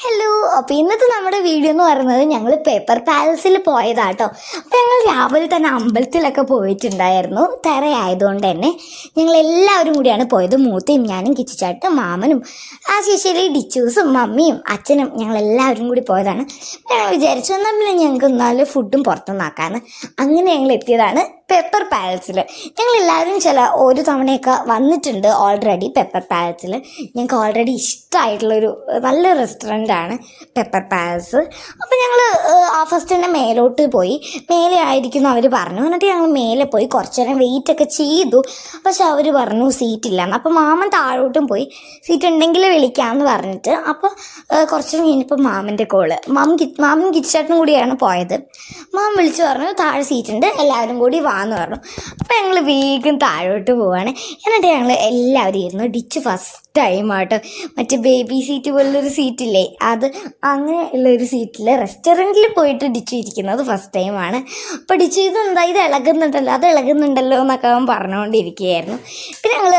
Hello. അപ്പോൾ ഇന്നത്തെ നമ്മുടെ വീഡിയോ എന്ന് പറയുന്നത് ഞങ്ങൾ പേപ്പർ പാലസിൽ പോയതാട്ടോ. അപ്പോൾ ഞങ്ങൾ രാവിലെ തന്നെ അമ്പലത്തിലൊക്കെ പോയിട്ടുണ്ടായിരുന്നു. തിരയായതുകൊണ്ട് തന്നെ ഞങ്ങൾ എല്ലാവരും കൂടിയാണ് പോയത്. മൂത്തയും ഞാനും കിച്ചിച്ചാട്ടും മാമനും ആ ശേഷിയിലെ ഡിച്ചൂസും മമ്മിയും അച്ഛനും ഞങ്ങളെല്ലാവരും കൂടി പോയതാണ്. ഞങ്ങൾ വിചാരിച്ചു എന്നാൽ പിന്നെ ഞങ്ങൾക്ക് നല്ല ഫുഡും പുറത്തുനിന്നാക്കാമെന്ന്. അങ്ങനെ ഞങ്ങൾ എത്തിയതാണ് പെപ്പർ പാലസിൽ. ഞങ്ങളെല്ലാവരും ഒരു തവണയൊക്കെ വന്നിട്ടുണ്ട് ഓൾറെഡി പെപ്പർ പാലസിൽ. ഞങ്ങൾക്ക് ഓൾറെഡി ഇഷ്ടമായിട്ടുള്ളൊരു നല്ല റെസ്റ്റോറൻ്റാണ് പെപ്പർ പാലസ്. അപ്പോൾ ഞങ്ങൾ ഫസ്റ്റ് തന്നെ മേലോട്ട് പോയി. മേലെ ആയിരിക്കുന്നു അവർ പറഞ്ഞു. എന്നിട്ട് ഞങ്ങൾ മേലെ പോയി കുറച്ച് നേരം വെയിറ്റൊക്കെ ചെയ്തു. പക്ഷെ അവർ പറഞ്ഞു സീറ്റില്ലാന്ന്. അപ്പോൾ മാമൻ താഴോട്ടും പോയി സീറ്റ് ഉണ്ടെങ്കിൽ വിളിക്കാമെന്ന് പറഞ്ഞിട്ട്. അപ്പോൾ കുറച്ച് നേരം കഴിഞ്ഞപ്പോൾ മാമൻ്റെ കോള്. മാമൻ കിച്ചേട്ടനും കൂടിയാണ് പോയത്. മാമൻ വിളിച്ച് പറഞ്ഞു താഴെ സീറ്റുണ്ട്, എല്ലാവരും കൂടി വാന്ന് പറഞ്ഞു. അപ്പോൾ ഞങ്ങൾ വേഗം താഴോട്ട് പോവാണ്. എന്നിട്ട് ഞങ്ങൾ എല്ലാവരും ഇരുന്നു. ഡിച്ച് ഫസ്റ്റ് ടൈമായിട്ട് മറ്റേ ബേബി സീറ്റ് പോലുള്ളൊരു സീറ്റില്ലേ, അത് അങ്ങനെ ഉള്ളൊരു സീറ്റിൽ റെസ്റ്റോറൻറ്റിൽ പോയിട്ട് ഡിച്ച് ഇരിക്കുന്നത് ഫസ്റ്റ് ടൈമാണ്. അപ്പോൾ ഡിച്ച് ഇതെന്താ ഇത് ഇളകുന്നുണ്ടല്ലോ അത് ഇളകുന്നുണ്ടല്ലോ എന്നൊക്കെ അവൻ പറഞ്ഞുകൊണ്ടിരിക്കുകയായിരുന്നു. പിന്നെ ഞങ്ങൾ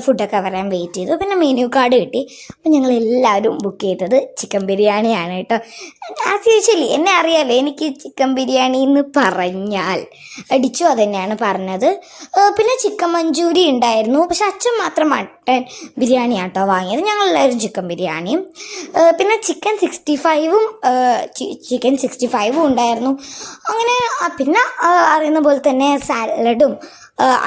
ഫുഡൊക്കെ വരാൻ വെയിറ്റ് ചെയ്തു. പിന്നെ മെനു കാർഡ് കിട്ടി. അപ്പോൾ ഞങ്ങൾ എല്ലാവരും ബുക്ക് ചെയ്തത് ചിക്കൻ ബിരിയാണിയാണ് കേട്ടോ. ആസ് യൂഷ്വലി എന്നെ അറിയാമല്ലോ, എനിക്ക് ചിക്കൻ ബിരിയാണി എന്ന് പറഞ്ഞാൽ ഡിച്ചു അതുതന്നെയാണ് പറഞ്ഞത്. പിന്നെ ചിക്കൻ മഞ്ചൂരി ഉണ്ടായിരുന്നു. പക്ഷെ അച്ഛൻ മാത്രം മട്ടൻ ബിരിയാണി കേട്ടോ വാങ്ങിയത്. ഞങ്ങളെല്ലാവരും ചിക്കൻ ബിരിയാണിയും പിന്നെ ചിക്കൻ 65 ഉണ്ടായിരുന്നു. അങ്ങനെ പിന്നെ അറിയുന്ന പോലെ തന്നെ സാലഡും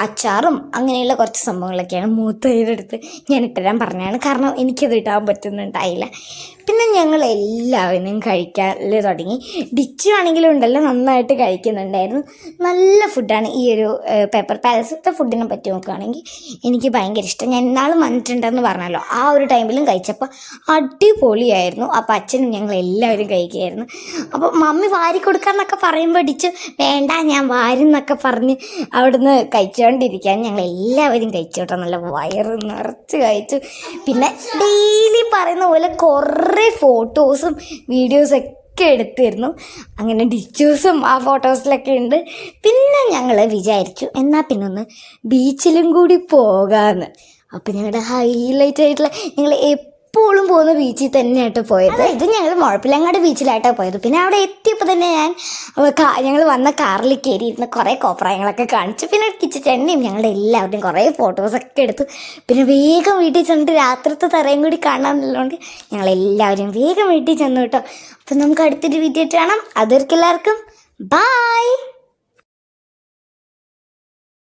അച്ചാറും അങ്ങനെയുള്ള കുറച്ച് സംഭവങ്ങളൊക്കെയാണ് മൂത്തയുടെ അടുത്ത് ഞാൻ ഇട്ടുതരാൻ പറഞ്ഞതാണ്. കാരണം എനിക്കത് ഇടാൻ പറ്റുന്നുണ്ടായില്ല. പിന്നെ ഞങ്ങൾ എല്ലാവരും കഴിക്കാൻ തുടങ്ങി. ഡിച്ച് ആണെങ്കിലും ഉണ്ടല്ലോ നന്നായിട്ട് കഴിക്കുന്നുണ്ടായിരുന്നു. നല്ല ഫുഡാണ്. ഈ ഒരു പേപ്പർ പാലസത്തെ ഫുഡിനെ പറ്റി നോക്കുകയാണെങ്കിൽ എനിക്ക് ഭയങ്കര ഇഷ്ടം. ഞാൻ ഇന്നാളും വന്നിട്ടുണ്ടെന്ന് പറഞ്ഞല്ലോ, ആ ഒരു ടൈമിലും കഴിച്ചപ്പോൾ അടിപൊളിയായിരുന്നു. അപ്പോൾ അച്ഛനും ഞങ്ങൾ എല്ലാവരും കഴിക്കുകയായിരുന്നു. അപ്പോൾ മമ്മി വാരി കൊടുക്കാമെന്നൊക്കെ പറയുമ്പോൾ ഡിച്ച് വേണ്ട ഞാൻ വാരുന്നൊക്കെ പറഞ്ഞ് അവിടുന്ന് കഴിച്ചുകൊണ്ടിരിക്കാൻ ഞങ്ങൾ എല്ലാവരും കഴിച്ചു കേട്ടോ. നല്ല വയറ് നിറച്ച് കഴിച്ചു. പിന്നെ ഡെയിലി പറയുന്ന പോലെ കുറേ ഫോട്ടോസും വീഡിയോസൊക്കെ എടുത്തിരുന്നു. അങ്ങനെ ഡിച്ചൂസും ആ ഫോട്ടോസിലൊക്കെ ഉണ്ട്. പിന്നെ ഞങ്ങൾ വിചാരിച്ചു എന്നാൽ പിന്നെ ഒന്ന് ബീച്ചിലും കൂടി പോകാമെന്ന്. അപ്പോൾ ഞങ്ങളുടെ ഹൈലൈറ്റ് ആയിട്ടുള്ള ഞങ്ങൾ എപ്പോഴും പോകുന്ന ബീച്ചിൽ തന്നെയായിട്ട് പോയത്. ഇത് ഞങ്ങൾ മുഴപ്പിലങ്ങാട് ബീച്ചിലായിട്ടാണ് പോയത്. പിന്നെ അവിടെ എത്തിയപ്പോൾ തന്നെ ഞങ്ങൾ വന്ന കാറിൽ കയറിയിരുന്ന കുറേ കോപ്രായങ്ങളൊക്കെ കാണിച്ചു. പിന്നെ കിച്ചച്ചെണ്ണയും ഞങ്ങളുടെ എല്ലാവരുടെയും കുറേ ഫോട്ടോസൊക്കെ എടുത്തു. പിന്നെ വേഗം വീട്ടിൽ ചെന്നിട്ട് രാത്രിത്തെ തറയും കൂടി കാണാമെന്നുള്ളതുകൊണ്ട് ഞങ്ങളെല്ലാവരും വേഗം വീട്ടിൽ ചെന്നു കേട്ടോ. അപ്പം നമുക്ക് അടുത്തൊരു വീഡിയോ കാണാം. അതൊക്കെ എല്ലാവർക്കും ബായ്.